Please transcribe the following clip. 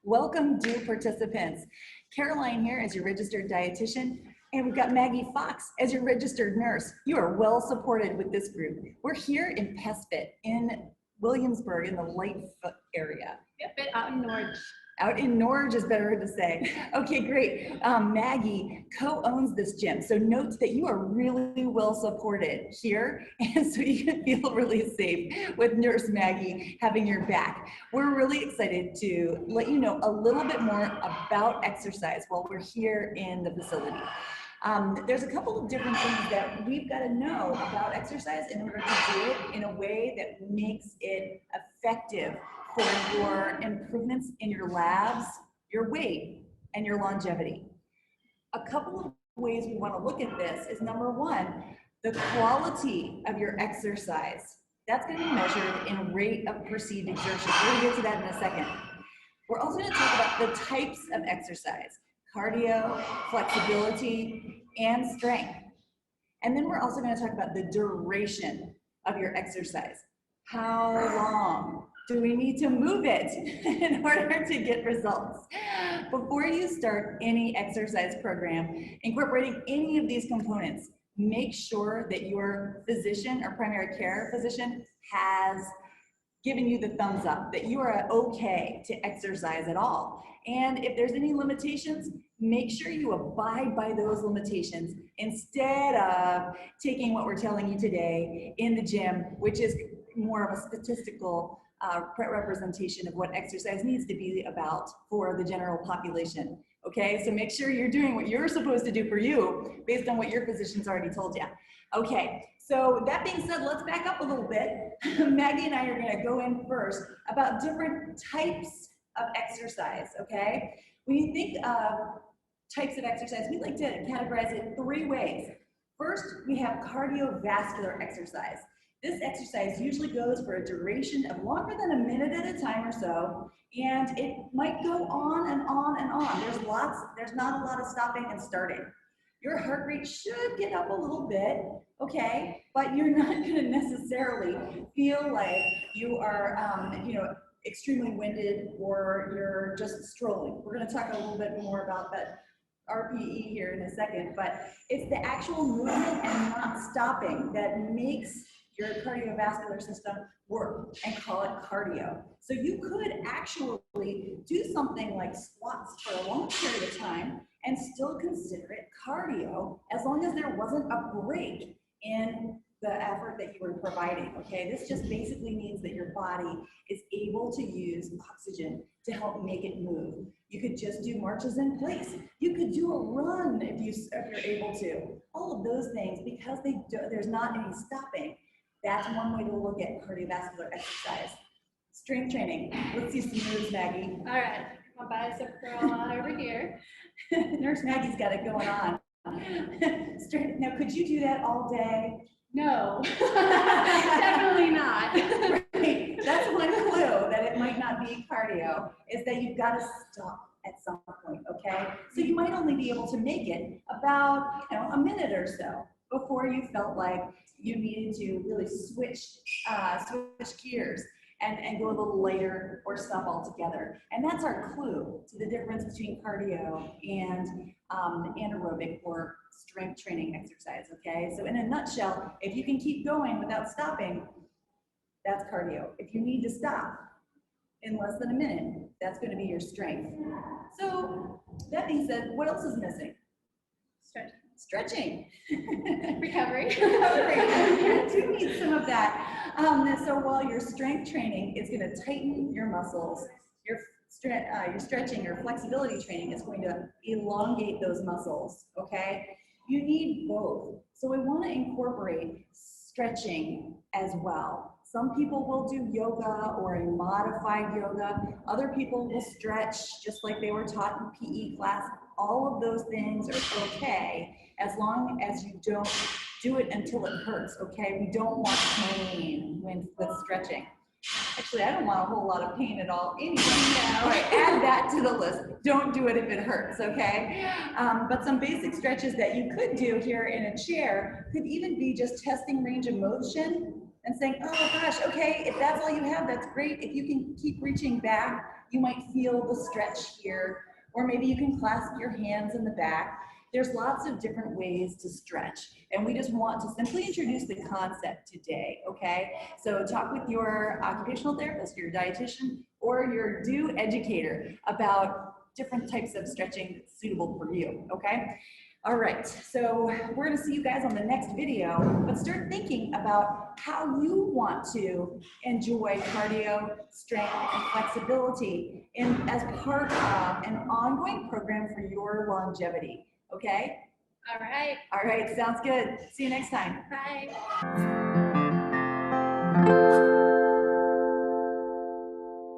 Welcome, new participants. Caroline here as your registered dietitian, and we've got Maggie Fox as your registered nurse. You are well supported with this group. We're here in PestFit in Williamsburg in the Lightfoot area. Fit out in Norge. Out in Norge is better to say. Okay, great. Maggie co-owns this gym, so note that you are really well supported here, and so you can feel really safe with Nurse Maggie having your back. We're really excited to let you know a little bit more about exercise while we're here in the facility. There's a couple of different things that we've got to know about exercise in order to do it in a way that makes it effective for your improvements in your labs, your weight, and your longevity. A couple of ways we want to look at this is number one, the quality of your exercise. That's going to be measured in rate of perceived exertion. We're going to get to that in a second. We're also going to talk about the types of exercise: cardio, flexibility, and strength. And then we're also going to talk about the duration of your exercise. How long do we need to move it in order to get results? Before you start any exercise program, incorporating any of these components, make sure that your physician or primary care physician has given you the thumbs up, that you are okay to exercise at all. And if there's any limitations, make sure you abide by those limitations instead of taking what we're telling you today in the gym, which is more of a statistical representation of what exercise needs to be about for the general population. Okay, so make sure you're doing what you're supposed to do for you based on what your physician's already told you. Okay, so that being said, let's back up a little bit. Maggie and I are going to go in first about different types of exercise. Okay, when you think of types of exercise, we like to categorize it three ways. First, we have cardiovascular exercise. This exercise usually goes for a duration of longer than a minute at a time or so, and it might go on and on and on. There's not a lot of stopping and starting. Your heart rate should get up a little bit, okay, but you're not going to necessarily feel like you are, extremely winded or you're just strolling. We're going to talk a little bit more about that RPE here in a second, but it's the actual movement and not stopping that makes your cardiovascular system work, and call it cardio. So you could actually do something like squats for a long period of time and still consider it cardio as long as there wasn't a break in the effort that you were providing, okay? This just basically means that your body is able to use oxygen to help make it move. You could just do marches in place. You could do a run if you're able to. All of those things, because there's not any stopping. That's one way to look at cardiovascular exercise. Strength training. Let's see some moves, Maggie. All right, my bicep curl on over here. Nurse Maggie's got it going on. Strength. Now, could you do that all day? No, definitely not. Right. That's one clue that it might not be cardio, is that you've got to stop at some point, okay? So you might only be able to make it about a minute or so before you felt like you needed to really switch gears and go a little lighter or stop altogether. And that's our clue to the difference between cardio and anaerobic or strength training exercise, okay? So in a nutshell, if you can keep going without stopping, that's cardio. If you need to stop in less than a minute, that's going to be your strength. So that being said, what else is missing? Stretching. Recovery. You do need some of that. So while your strength training is going to tighten your muscles, your stretching or flexibility training is going to elongate those muscles, okay? You need both. So we want to incorporate stretching as well. Some people will do yoga or a modified yoga. Other people will stretch just like they were taught in PE class. All of those things are okay as long as you don't do it until it hurts, okay? We don't want pain with stretching. Actually, I don't want a whole lot of pain at all anyway. All right, add that to the list. Don't do it if it hurts, okay? But some basic stretches that you could do here in a chair could even be just testing range of motion and saying, oh gosh, okay, if that's all you have, that's great. If you can keep reaching back, you might feel the stretch here, or maybe you can clasp your hands in the back. There's lots of different ways to stretch, and we just want to simply introduce the concept today, okay? So talk with your occupational therapist, your dietitian, or your DO educator about different types of stretching that's suitable for you, okay? All right, so we're gonna see you guys on the next video, but start thinking about how you want to enjoy cardio, strength, and flexibility as part of an ongoing program for your longevity, okay? All right. All right, sounds good. See you next time. Bye.